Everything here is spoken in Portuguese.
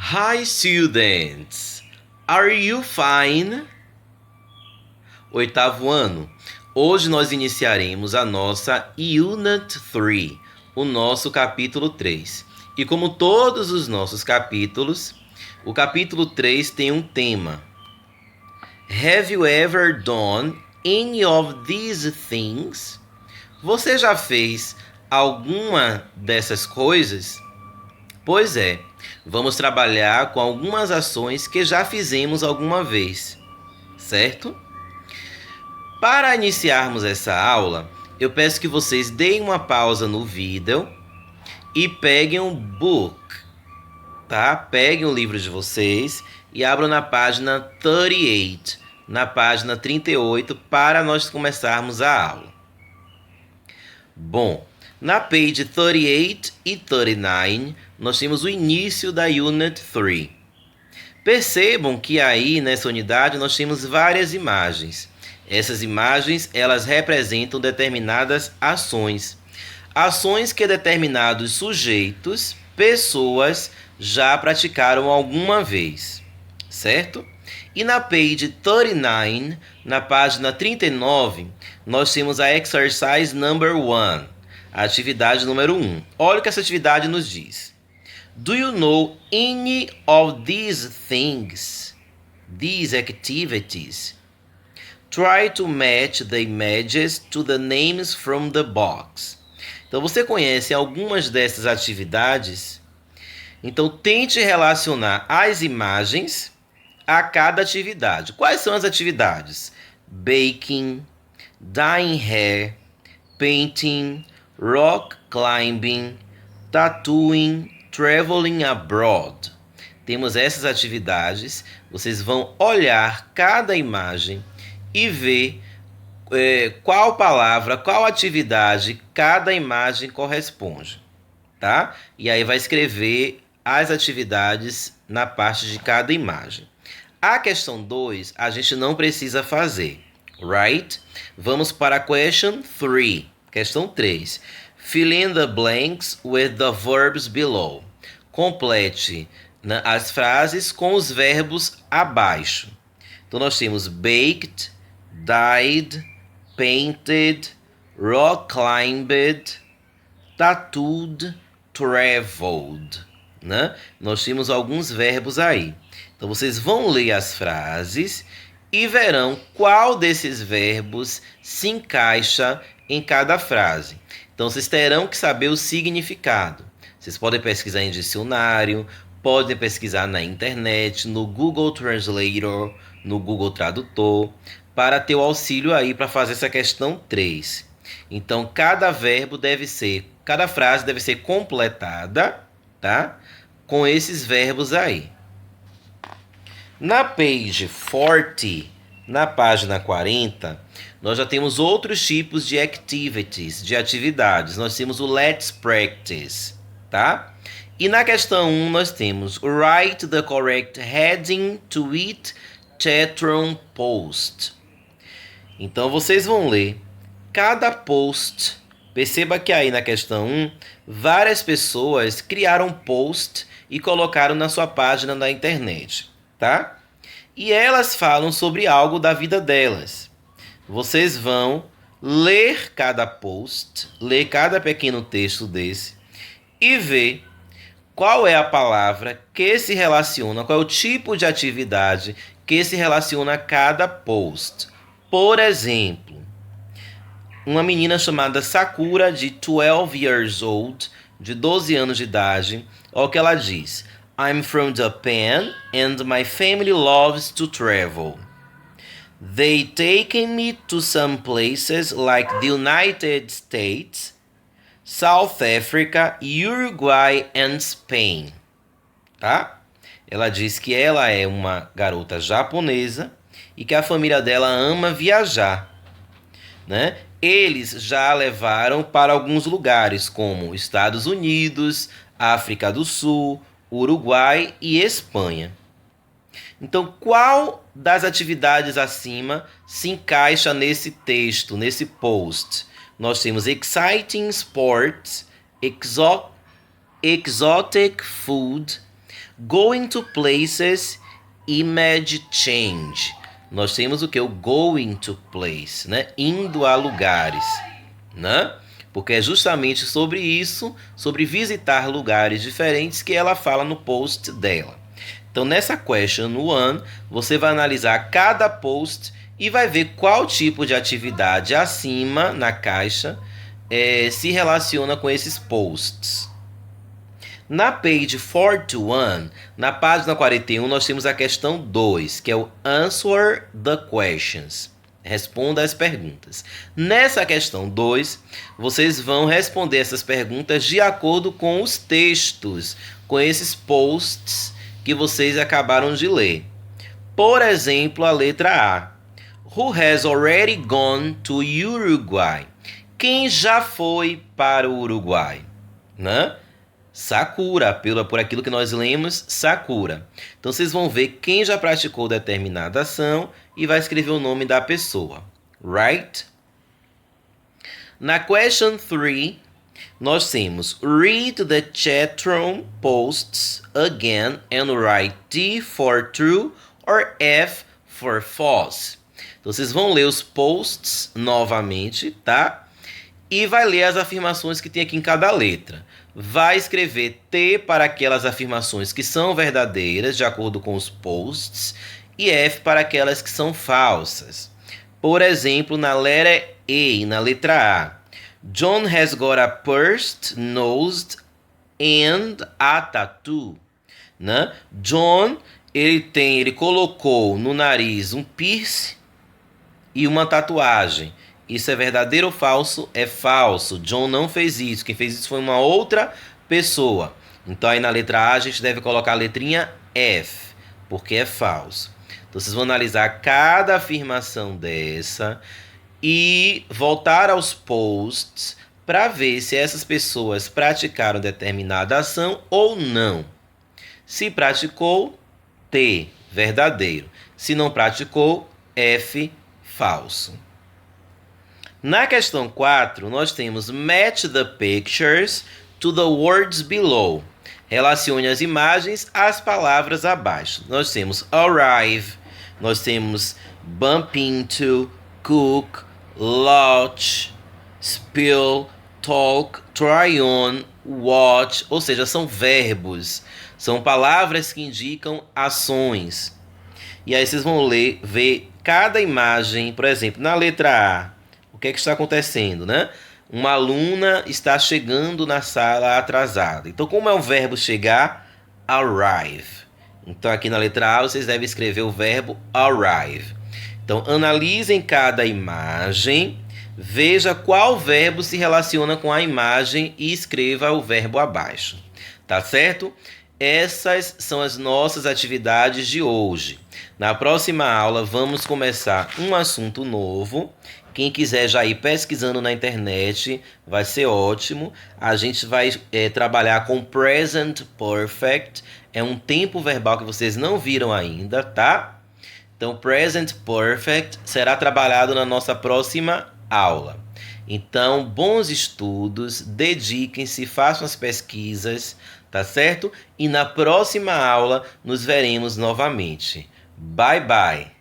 Hi students! Are you fine? Oitavo ano. Hoje nós iniciaremos a nossa Unit 3, o nosso capítulo 3. E como todos os nossos capítulos, o capítulo 3 tem um tema. Have you ever done any of these things? Você já fez alguma dessas coisas? Pois é, vamos trabalhar com algumas ações que já fizemos alguma vez, certo? Para iniciarmos essa aula, eu peço que vocês deem uma pausa no vídeo e peguem um book, tá? Peguem o livro de vocês e abram na página 38, na página 38, para nós começarmos a aula. Bom, na page 38 e 39, nós temos o início da Unit 3. Percebam que aí, nessa unidade, nós temos várias imagens. Essas imagens, elas representam determinadas ações. Ações que determinados sujeitos, pessoas, já praticaram alguma vez, certo? E na page 39, na página 39, nós temos a exercise number 1, a atividade número 1. Olha o que essa atividade nos diz. Do you know any of these things, these activities? Try to match the images to the names from the box. Então, você conhece algumas dessas atividades? Então, tente relacionar as imagens a cada atividade. Quais são as atividades? Baking, dyeing hair, painting, rock climbing, tattooing, traveling abroad. Temos essas atividades. Vocês vão olhar cada imagem e ver qual palavra, qual atividade cada imagem corresponde, tá? E aí vai escrever as atividades na parte de cada imagem. A questão 2, a gente não precisa fazer, right? Vamos para a question 3. Questão 3. Fill in the blanks with the verbs below. Complete as frases com os verbos abaixo. Então, nós temos baked, dyed, painted, rock climbed, tattooed, traveled, né? Nós temos alguns verbos aí. Então, vocês vão ler as frases e verão qual desses verbos se encaixa em cada frase. Então, vocês terão que saber o significado. Vocês podem pesquisar em dicionário, podem pesquisar na internet, no Google Translator, no Google Tradutor, para ter o auxílio aí para fazer essa questão 3. Então, cada frase deve ser completada, tá? Com esses verbos aí. Na page 40, na página 40, nós já temos outros tipos de activities, de atividades. Nós temos o Let's Practice, tá? E na questão 1 nós temos Write the correct heading to each chatroom post. Então vocês vão ler cada post. Perceba que aí na questão 1, várias pessoas criaram post e colocaram na sua página da internet, tá? E elas falam sobre algo da vida delas. Vocês vão ler cada post, ler cada pequeno texto desse e ver qual é a palavra que se relaciona, qual é o tipo de atividade que se relaciona a cada post. Por exemplo, uma menina chamada Sakura, de 12 years old, de 12 anos de idade, olha o que ela diz. I'm from Japan and my family loves to travel. They take me to some places like the United States, South Africa, Uruguay and Spain. Tá? Ela diz que ela é uma garota japonesa e que a família dela ama viajar, né? Eles já a levaram para alguns lugares como Estados Unidos, África do Sul, Uruguai e Espanha. Então, qual das atividades acima se encaixa nesse texto, nesse post? Nós temos exciting sports, exotic food, Going to places, image change. Nós temos o que? O going to place, né? Indo a lugares, né? Porque é justamente sobre isso, sobre visitar lugares diferentes, que ela fala no post dela. Então, nessa question 1, você vai analisar cada post e vai ver qual tipo de atividade acima na caixa se relaciona com esses posts. Na page 41, na página 41, nós temos a questão 2, que é o Answer the Questions. Responda as perguntas. Nessa questão 2, vocês vão responder essas perguntas de acordo com os textos, com esses posts que vocês acabaram de ler. Por exemplo, a letra A. Who has already gone to Uruguay? Quem já foi para o Uruguai? Né? Sakura, por aquilo que nós lemos, Sakura. Então, vocês vão ver quem já praticou determinada ação e vai escrever o nome da pessoa. Right? Na question 3, nós temos read the chatroom posts again and write T for true or F for false. Então, vocês vão ler os posts novamente, tá? E vai ler as afirmações que tem aqui em cada letra. Vai escrever T para aquelas afirmações que são verdadeiras, de acordo com os posts, e F para aquelas que são falsas. Por exemplo, na letra E, na letra A. John has got a pursed nose and a tattoo. Né? John, ele colocou no nariz um piercing e uma tatuagem. Isso é verdadeiro ou falso? É falso. John não fez isso. Quem fez isso foi uma outra pessoa. Então, aí na letra A, a gente deve colocar a letrinha F, porque é falso. Então, vocês vão analisar cada afirmação dessa e voltar aos posts para ver se essas pessoas praticaram determinada ação ou não. Se praticou, T, verdadeiro. Se não praticou, F, falso. Na questão 4, nós temos match the pictures to the words below. Relacione as imagens às palavras abaixo. Nós temos arrive, nós temos bump into, cook, launch, spill, talk, try on, watch. Ou seja, são verbos, são palavras que indicam ações. E aí vocês vão ver cada imagem, por exemplo, na letra A. O que é que está acontecendo, né? Uma aluna está chegando na sala atrasada. Então, como é o verbo chegar? Arrive. Então, aqui na letra A, vocês devem escrever o verbo arrive. Então, analisem cada imagem, veja qual verbo se relaciona com a imagem e escreva o verbo abaixo. Tá certo? Essas são as nossas atividades de hoje. Na próxima aula, vamos começar um assunto novo. Quem quiser já ir pesquisando na internet, vai ser ótimo. A gente vai trabalhar com Present Perfect. É um tempo verbal que vocês não viram ainda, tá? Então, Present Perfect será trabalhado na nossa próxima aula. Então, bons estudos, dediquem-se, façam as pesquisas, tá certo? E na próxima aula nos veremos novamente. Bye, bye!